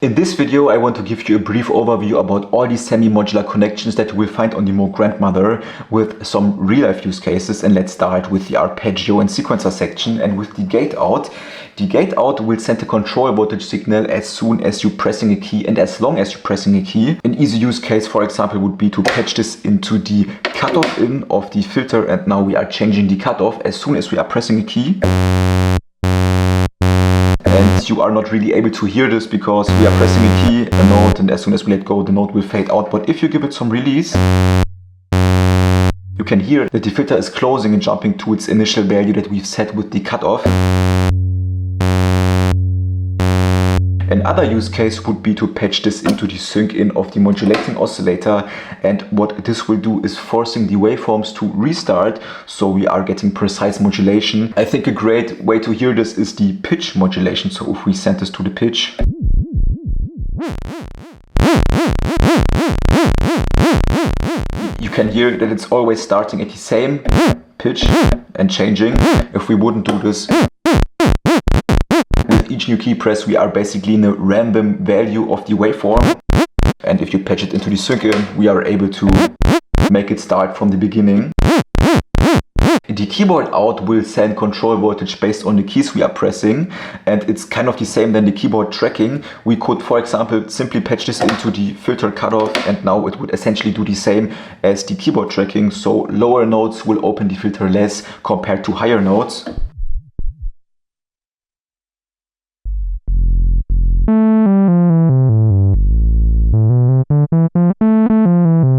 In this video, I want to give you a brief overview about all these semi-modular connections that you will find on the Moog Grandmother with some real-life use cases. And let's start with the arpeggio and sequencer section and with the gate out. The gate out will send a control voltage signal as soon as you're pressing a key and as long as you're pressing a key. An easy use case, for example, would be to patch this into the cutoff in of the filter, and now we are changing the cutoff as soon as we are pressing a key. And you are not really able to hear this because we are pressing a key, a note, and as soon as we let go, the note will fade out. But if you give it some release, you can hear that the filter is closing and jumping to its initial value that we've set with the cutoff. Another use case would be to patch this into the sync in of the modulating oscillator, and what this will do is forcing the waveforms to restart, so we are getting precise modulation. I think a great way to hear this is the pitch modulation. So if we send this to the pitch, you can hear that it's always starting at the same pitch and changing. If we wouldn't do this, with each new key press, we are basically in a random value of the waveform. And if you patch it into the sync in, we are able to make it start from the beginning. The keyboard out will send control voltage based on the keys we are pressing, and it's kind of the same than the keyboard tracking. We could, for example, simply patch this into the filter cutoff, and now it would essentially do the same as the keyboard tracking. So lower notes will open the filter less compared to higher notes.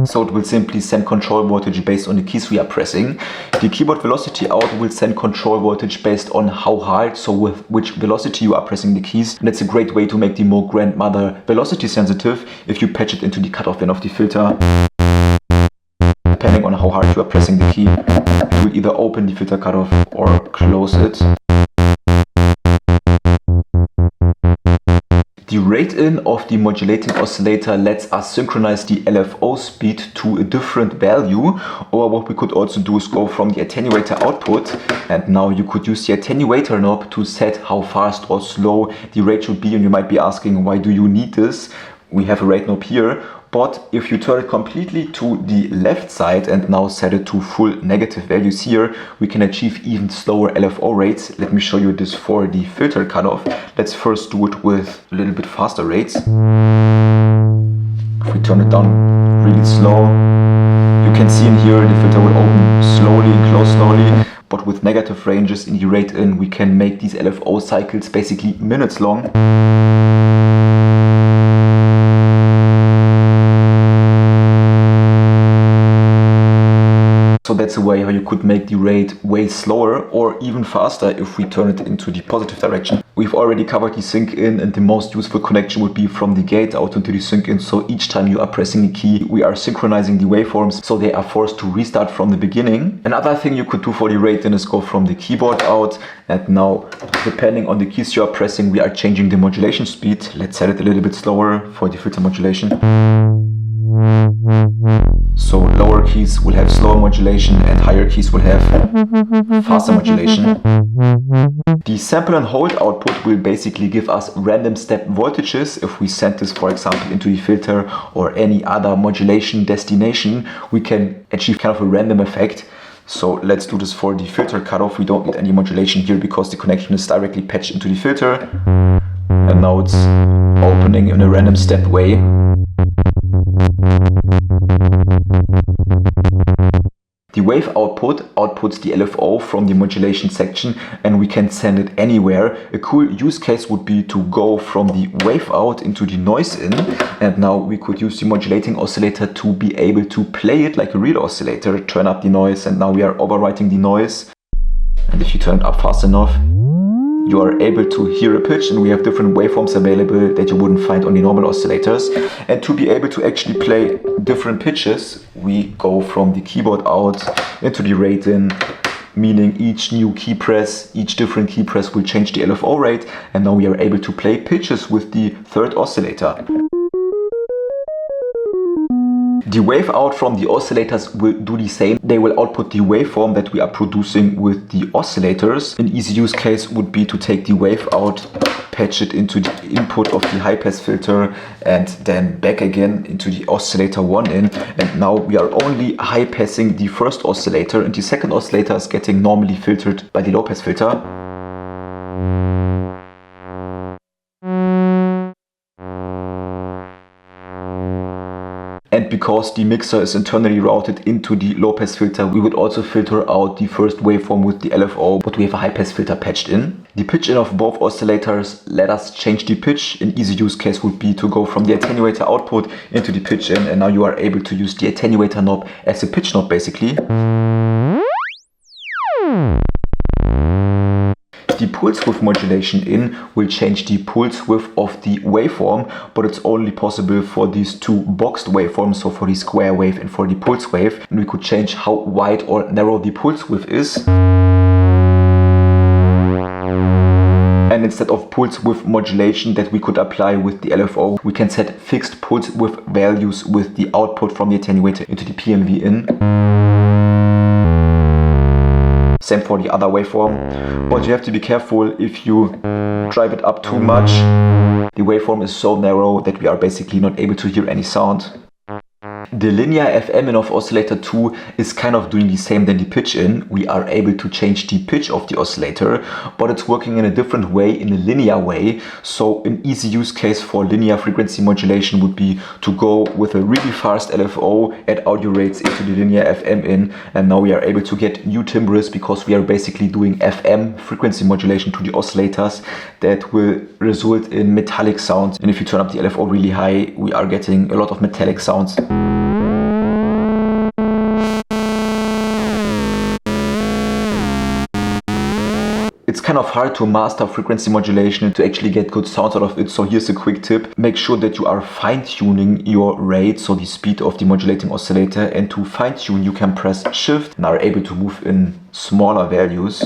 So it will simply send control voltage based on the keys we are pressing. The keyboard velocity out will send control voltage based on how hard, so with which velocity you are pressing the keys. And that's a great way to make the Moog Grandmother velocity sensitive if you patch it into the cutoff in of the filter. Depending on how hard you are pressing the key, it will either open the filter cutoff or close it. The rate-in of the modulating oscillator lets us synchronize the LFO speed to a different value, or what we could also do is go from the attenuator output, and now you could use the attenuator knob to set how fast or slow the rate should be. And you might be asking, why do you need this? We have a rate knob here, but if you turn it completely to the left side and now set it to full negative values here, we can achieve even slower LFO rates. Let me show you this for the filter cutoff. Let's first do it with a little bit faster rates. If we turn it down really slow, you can see in here the filter will open slowly and close slowly. But with negative ranges in the rate-in, we can make these LFO cycles basically minutes long. So that's a way how you could make the rate way slower or even faster if we turn it into the positive direction. We've already covered the sync in, and the most useful connection would be from the gate out into the sync in. So each time you are pressing a key, we are synchronizing the waveforms so they are forced to restart from the beginning. Another thing you could do for the rate in is go from the keyboard out, and now depending on the keys you are pressing, we are changing the modulation speed. Let's set it a little bit slower for the filter modulation. So lower keys will have slower modulation and higher keys will have faster modulation. The sample and hold output will basically give us random step voltages. If we send this, for example, into the filter or any other modulation destination, we can achieve kind of a random effect. So let's do this for the filter cutoff. We don't need any modulation here because the connection is directly patched into the filter. And now it's opening in a random step way. The wave output outputs the LFO from the modulation section, and we can send it anywhere. A cool use case would be to go from the wave out into the noise in, and now we could use the modulating oscillator to be able to play it like a real oscillator, turn up the noise, and now we are overwriting the noise. And if you turn it up fast enough, you are able to hear a pitch, and we have different waveforms available that you wouldn't find on the normal oscillators. And to be able to actually play different pitches, we go from the keyboard out into the rate-in, meaning each new key press, each different key press will change the LFO rate, and now we are able to play pitches with the third oscillator. The wave out from the oscillators will do the same. They will output the waveform that we are producing with the oscillators. An easy use case would be to take the wave out patch it into the input of the high pass filter, and then back again into the oscillator 1 in. And now we are only high passing the first oscillator, and the second oscillator is getting normally filtered by the low pass filter. And because the mixer is internally routed into the low pass filter, we would also filter out the first waveform with the LFO, but we have a high pass filter patched in. The pitch in of both oscillators let us change the pitch. An easy use case would be to go from the attenuator output into the pitch in, and now you are able to use the attenuator knob as a pitch knob basically. The pulse width modulation in will change the pulse width of the waveform, but it's only possible for these two boxed waveforms, so for the square wave and for the pulse wave. And we could change how wide or narrow the pulse width is. And instead of pulse width modulation that we could apply with the LFO, we can set fixed pulse width values with the output from the attenuator into the PMV in. Same for the other waveform, but you have to be careful. If you drive it up too much, the waveform is so narrow that we are basically not able to hear any sound. The linear FM in of oscillator 2 is kind of doing the same than the pitch in. We are able to change the pitch of the oscillator, but it's working in a different way, in a linear way. So an easy use case for linear frequency modulation would be to go with a really fast LFO, add audio rates into the linear FM in, and now we are able to get new timbres because we are basically doing FM frequency modulation to the oscillators that will result in metallic sounds. And if you turn up the LFO really high, we are getting a lot of metallic sounds. It's kind of hard to master frequency modulation and to actually get good sounds out of it, so here's a quick tip. Make sure that you are fine-tuning your rate, so the speed of the modulating oscillator, and to fine-tune you can press Shift and are able to move in smaller values.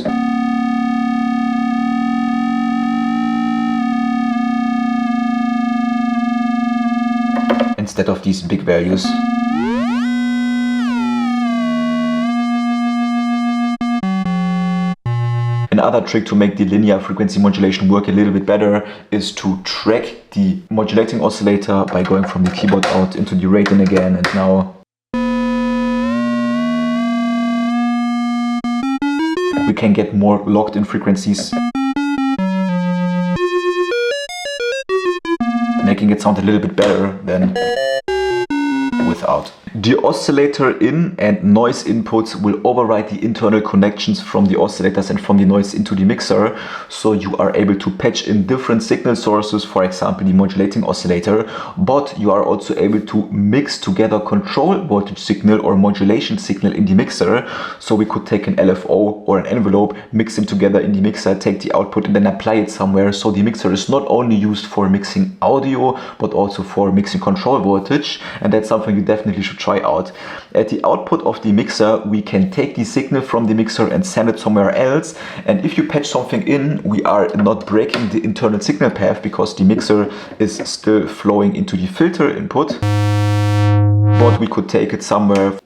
Instead of these big values. Another trick to make the linear frequency modulation work a little bit better is to track the modulating oscillator by going from the keyboard out into the rate in again, and now we can get more locked in frequencies, making it sound a little bit better than without. The oscillator in and noise inputs will override the internal connections from the oscillators and from the noise into the mixer, so you are able to patch in different signal sources, for example the modulating oscillator, but you are also able to mix together control voltage signal or modulation signal in the mixer. So we could take an LFO or an envelope, mix them together in the mixer, take the output and then apply it somewhere, so the mixer is not only used for mixing audio but also for mixing control voltage, and that's something you definitely should try out. At the output of the mixer, we can take the signal from the mixer and send it somewhere else, and if you patch something in, we are not breaking the internal signal path because the mixer is still flowing into the filter input, but we could take it somewhere,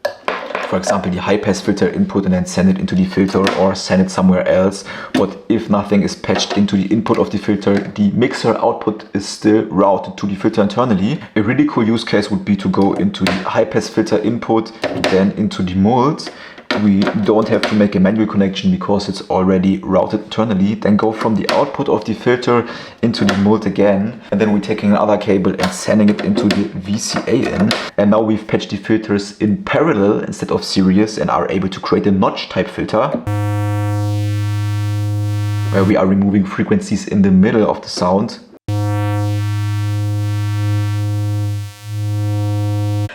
for example the high pass filter input, and then send it into the filter or send it somewhere else. But if nothing is patched into the input of the filter, the mixer output is still routed to the filter internally. A really cool use case would be to go into the high pass filter input, then into the Mult. We don't have to make a manual connection because it's already routed internally. Then go from the output of the filter into the Mult again, and then we're taking another cable and sending it into the VCA in. And now we've patched the filters in parallel instead of series and are able to create a notch type filter, where we are removing frequencies in the middle of the sound.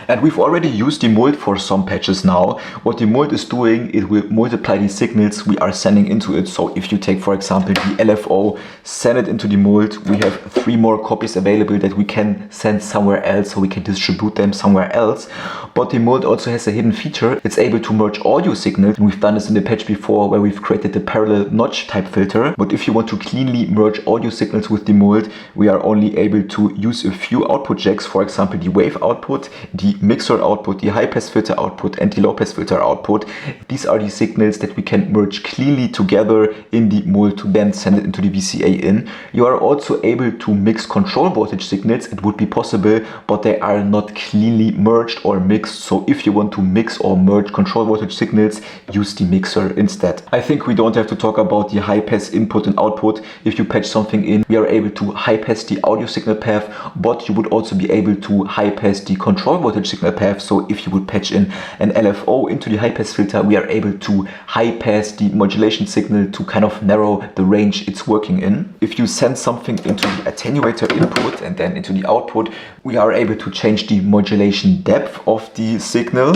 And we've already used the Mult for some patches now. What the Mult is doing, it will multiply the signals we are sending into it. So if you take, for example, the LFO, send it into the Mult, we have 3 more copies available that we can send somewhere else, so we can distribute them somewhere else. But the Mult also has a hidden feature. It's able to merge audio signals. And we've done this in the patch before where we've created the parallel notch type filter. But if you want to cleanly merge audio signals with the Mult, we are only able to use a few output jacks, for example, the wave output, the the mixer output, the high pass filter output and the low pass filter output. These are the signals that we can merge cleanly together in the Mult to then send it into the VCA in. You are also able to mix control voltage signals. It would be possible, but they are not cleanly merged or mixed. So if you want to mix or merge control voltage signals, use the mixer instead. I think we don't have to talk about the high pass input and output. If you patch something in, we are able to high pass the audio signal path, but you would also be able to high pass the control voltage signal path. So if you would patch in an LFO into the high pass filter, we are able to high pass the modulation signal to kind of narrow the range it's working in. If you send something into the attenuator input and then into the output, we are able to change the modulation depth of the signal.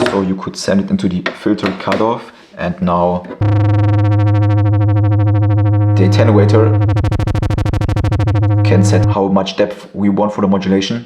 So you could send it into the filter cutoff, and now the attenuator can set how much depth we want for the modulation.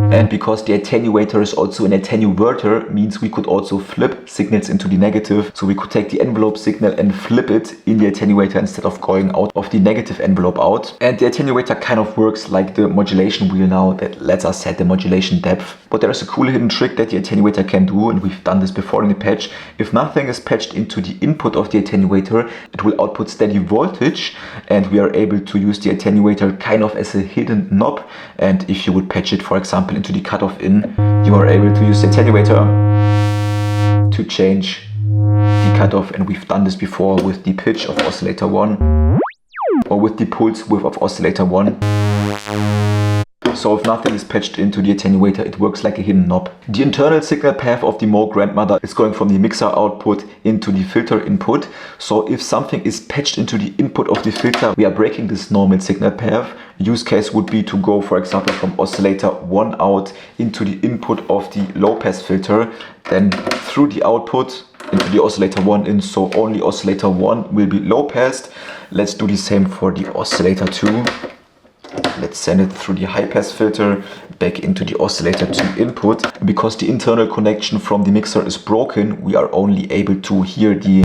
And because the attenuator is also an attenuator, means we could also flip signals into the negative. So we could take the envelope signal and flip it in the attenuator instead of going out of the negative envelope out. And the attenuator kind of works like the modulation wheel now that lets us set the modulation depth. But there is a cool hidden trick that the attenuator can do, and we've done this before in the patch. If nothing is patched into the input of the attenuator, it will output steady voltage, and we are able to use the attenuator kind of as a hidden knob. And if you would patch it, for example, into the cutoff in, you are able to use the attenuator to change the cutoff, and we've done this before with the pitch of oscillator 1 or with the pulse width of oscillator 1. So if nothing is patched into the attenuator, it works like a hidden knob. The internal signal path of the Moog Grandmother is going from the mixer output into the filter input. So if something is patched into the input of the filter, we are breaking this normal signal path. Use case would be to go, for example, from oscillator 1 out into the input of the low pass filter, then through the output into the oscillator 1 in, so only oscillator 1 will be low passed. Let's do the same for the oscillator 2. Let's send it through the high pass filter back into the oscillator 2 input. Because the internal connection from the mixer is broken, we are only able to hear the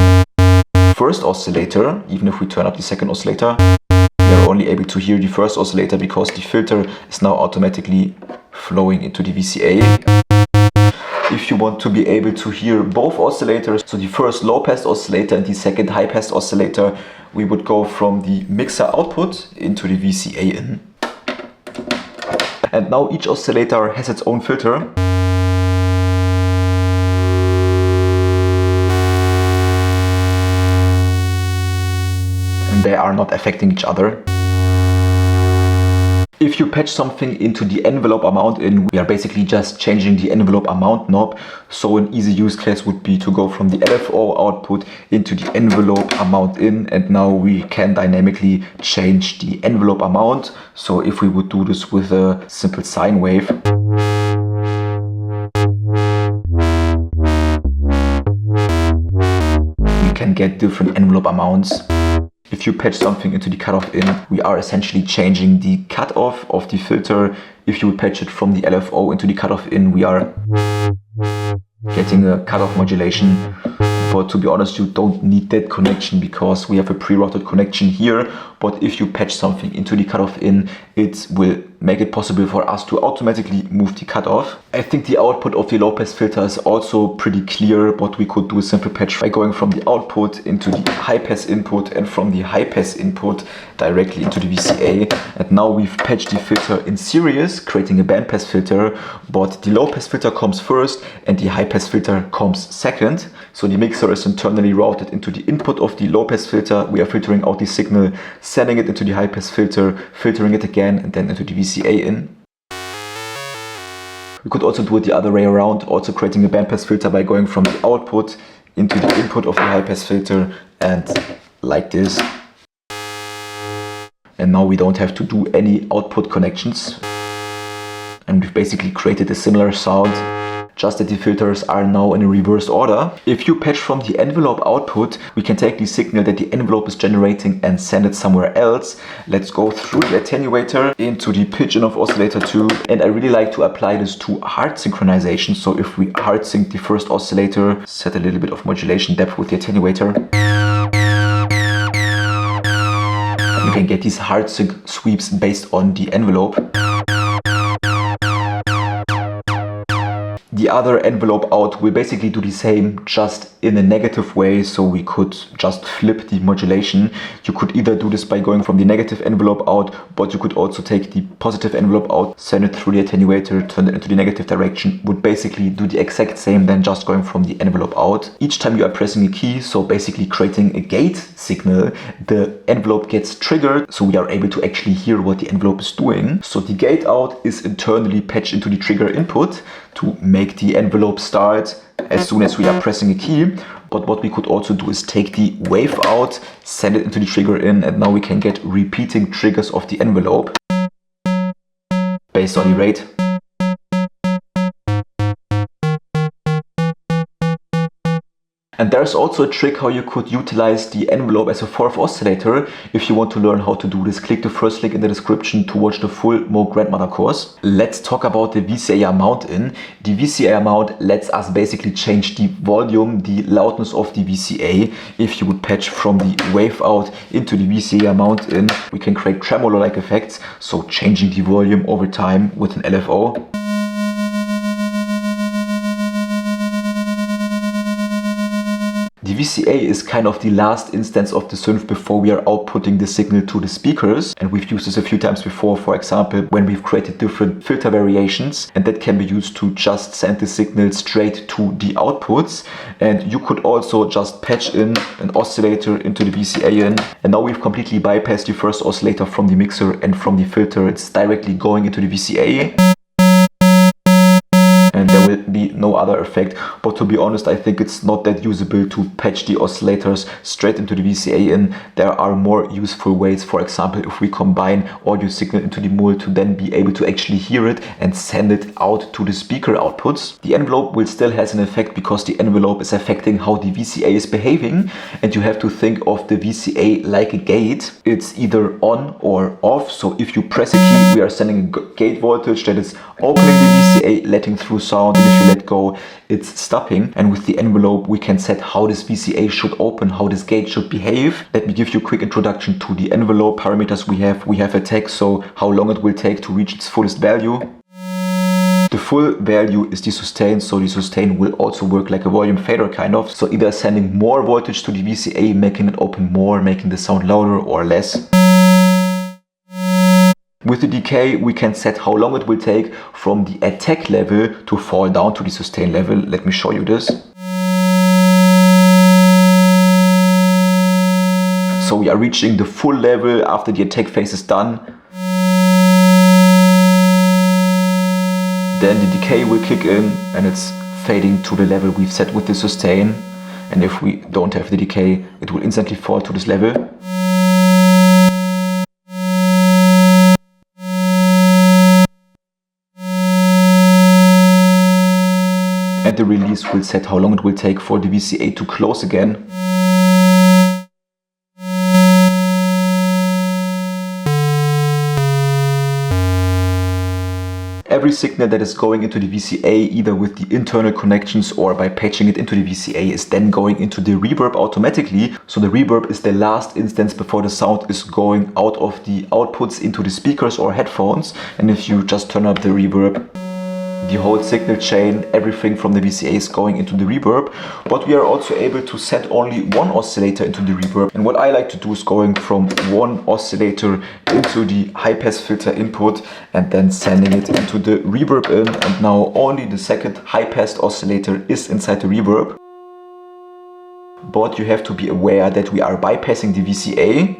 first oscillator. Even if we turn up the second oscillator, we are only able to hear the first oscillator because the filter is now automatically flowing into the VCA. If you want to be able to hear both oscillators, so the first low pass oscillator and the second high pass oscillator, we would go from the mixer output into the VCA in. And now each oscillator has its own filter. And they are not affecting each other. If you patch something into the envelope amount in, we are basically just changing the envelope amount knob. So an easy use case would be to go from the LFO output into the envelope amount in, and now we can dynamically change the envelope amount. So if we would do this with a simple sine wave, we can get different envelope amounts. If you patch something into the cutoff in, we are essentially changing the cutoff of the filter. If you would patch it from the LFO into the cutoff in, we are getting a cutoff modulation. But to be honest, you don't need that connection because we have a pre-routed connection here. But if you patch something into the cutoff in, it will make it possible for us to automatically move the cutoff. I think the output of the low pass filter is also pretty clear, but we could do a simple patch by going from the output into the high pass input and from the high pass input directly into the VCA. And now we've patched the filter in series, creating a band pass filter, but the low pass filter comes first and the high pass filter comes second. So the mixer is internally routed into the input of the low pass filter. We are filtering out the signal, sending it into the high pass filter, filtering it again, and then into the VCA in. We could also do it the other way around, also creating a bandpass filter by going from the output into the input of the high pass filter, and like this. And now we don't have to do any output connections. And we've basically created a similar sound, just that the filters are now in a reverse order. If you patch from the envelope output, we can take the signal that the envelope is generating and send it somewhere else. Let's go through the attenuator into the pitch in of oscillator 2. And I really like to apply this to hard synchronization. So if we hard sync the first oscillator, set a little bit of modulation depth with the attenuator, you can get these hard sync sweeps based on the envelope. The other envelope out will basically do the same, just in a negative way, so we could just flip the modulation. You could either do this by going from the negative envelope out, but you could also take the positive envelope out, send it through the attenuator, turn it into the negative direction, would basically do the exact same than just going from the envelope out. Each time you are pressing a key, so basically creating a gate signal, the envelope gets triggered, so we are able to actually hear what the envelope is doing. So the gate out is internally patched into the trigger input to make the envelope start as soon as we are pressing a key. But what we could also do is take the wave out, send it into the trigger in, and now we can get repeating triggers of the envelope based on the rate. And there's also a trick how you could utilize the envelope as a fourth oscillator. If you want to learn how to do this, click the first link in the description to watch the full Moog Grandmother course. Let's talk about the VCA mount in. The VCA mount lets us basically change the volume, the loudness of the VCA. If you would patch from the wave out into the VCA mount in, we can create tremolo-like effects, so changing the volume over time with an LFO. The VCA is kind of the last instance of the synth before we are outputting the signal to the speakers, and we've used this a few times before, for example when we've created different filter variations, and that can be used to just send the signal straight to the outputs. And you could also just patch in an oscillator into the VCA in, and now we've completely bypassed the first oscillator from the mixer and from the filter. It's directly going into the VCA. And there will be no other effect, but to be honest, I think it's not that usable to patch the oscillators straight into the VCA in. There are more useful ways, for example if we combine audio signal into the Mult to then be able to actually hear it and send it out to the speaker outputs. The envelope will still has an effect because the envelope is affecting how the VCA is behaving, and you have to think of the VCA like a gate. It's either on or off, so if you press a key, we are sending a gate voltage that is opening the VCA, letting through sound, and if you let go, it's stopping. And with the envelope we can set how this VCA should open, how this gate should behave. Let me give you a quick introduction to the envelope parameters we have. We have a tag, so how long it will take to reach its fullest value. The full value is the sustain, so the sustain will also work like a volume fader kind of. So either sending more voltage to the VCA, making it open more, making the sound louder, or less. With the decay we can set how long it will take from the attack level to fall down to the sustain level. Let me show you this. So we are reaching the full level after the attack phase is done. Then the decay will kick in and it's fading to the level we've set with the sustain. And if we don't have the decay, it will instantly fall to this level. And the release will set how long it will take for the VCA to close again. Every signal that is going into the VCA, either with the internal connections or by patching it into the VCA, is then going into the reverb automatically. So the reverb is the last instance before the sound is going out of the outputs into the speakers or headphones. And if you just turn up the reverb, the whole signal chain, everything from the VCA is going into the reverb. But we are also able to send only one oscillator into the reverb. And what I like to do is going from one oscillator into the high pass filter input and then sending it into the reverb in. And now only the second high passed oscillator is inside the reverb. But you have to be aware that we are bypassing the VCA.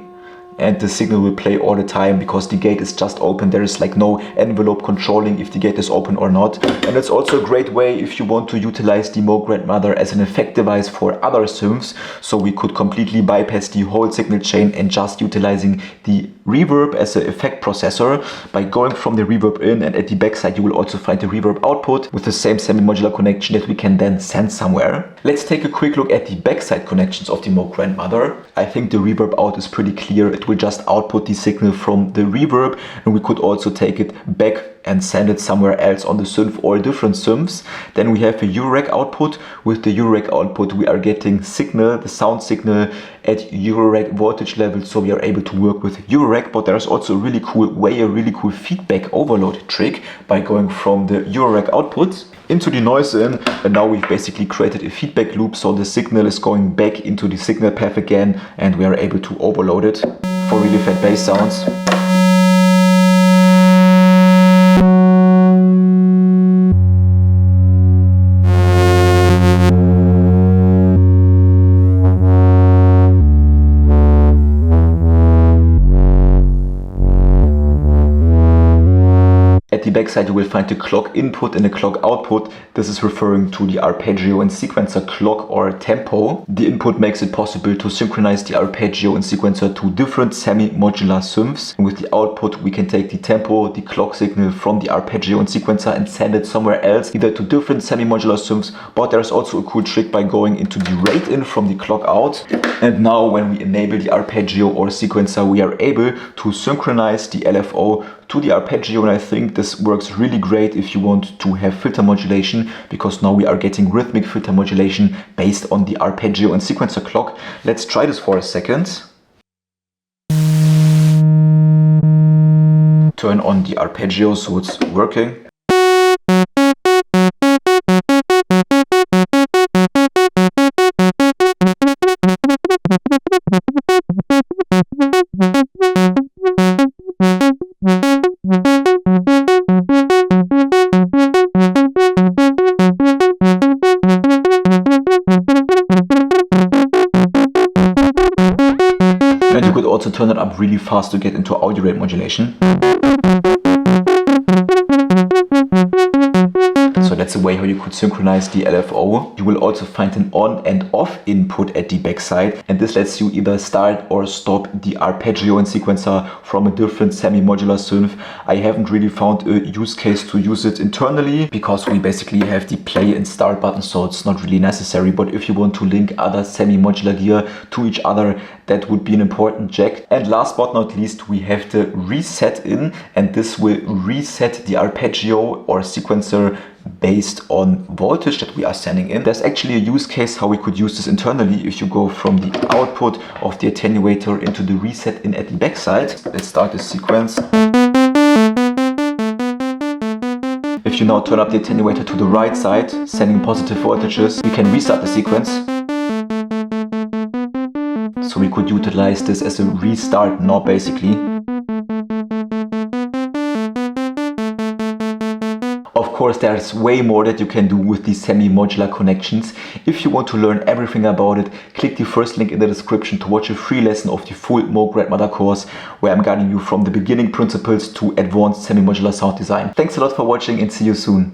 And the signal will play all the time because the gate is just open. There is like no envelope controlling if the gate is open or not. And it's also a great way if you want to utilize the Moog Grandmother as an effect device for other synths. So we could completely bypass the whole signal chain and just utilizing the reverb as an effect processor by going from the reverb in, and at the backside you will also find the reverb output with the same semi-modular connection that we can then send somewhere. Let's take a quick look at the backside connections of the Moog Grandmother. I think the reverb out is pretty clear. It will just output the signal from the reverb, and we could also take it back and send it somewhere else on the synth or different synths. Then we have a Eurorack output. With the Eurorack output we are getting signal, the sound signal at Eurorack voltage level, so we are able to work with Eurorack. But there's also a really cool way, a really cool feedback overload trick by going from the Eurorack outputs into the noise in, and now we've basically created a feedback loop, so the signal is going back into the signal path again, and we are able to overload it for really fat bass sounds. At the backside you will find the clock input and the clock output. This is referring to the arpeggio and sequencer clock or tempo. The input makes it possible to synchronize the arpeggio and sequencer to different semi-modular synths. And with the output we can take the tempo, the clock signal from the arpeggio and sequencer and send it somewhere else, either to different semi-modular synths, but there's also a cool trick by going into the rate in from the clock out. And now when we enable the arpeggio or sequencer, we are able to synchronize the LFO to the arpeggio, and I think this works really great if you want to have filter modulation, because now we are getting rhythmic filter modulation based on the arpeggio and sequencer clock. Let's try this for a second. Turn on the arpeggio so it's working. And you could also turn it up really fast to get into audio rate modulation. So that's a way how you could synchronize the LFO. You will also find an on and off input at the backside, and this lets you either start or stop the arpeggio and sequencer from a different semi-modular synth. I haven't really found a use case to use it internally because we basically have the play and start button, so it's not really necessary. But if you want to link other semi-modular gear to each other, that would be an important jack. And last but not least, we have the reset in, and this will reset the arpeggio or sequencer based on voltage that we are sending in. There's actually a use case how we could use this internally if you go from the output of the attenuator into the reset in at the backside. Let's start the sequence. If you now turn up the attenuator to the right side, sending positive voltages, we can restart the sequence. So we could utilize this as a restart knob basically. Of course, there's way more that you can do with these semi-modular connections. If you want to learn everything about it, click the first link in the description to watch a free lesson of the full Moog Grandmother course, where I'm guiding you from the beginning principles to advanced semi-modular sound design. Thanks a lot for watching and see you soon.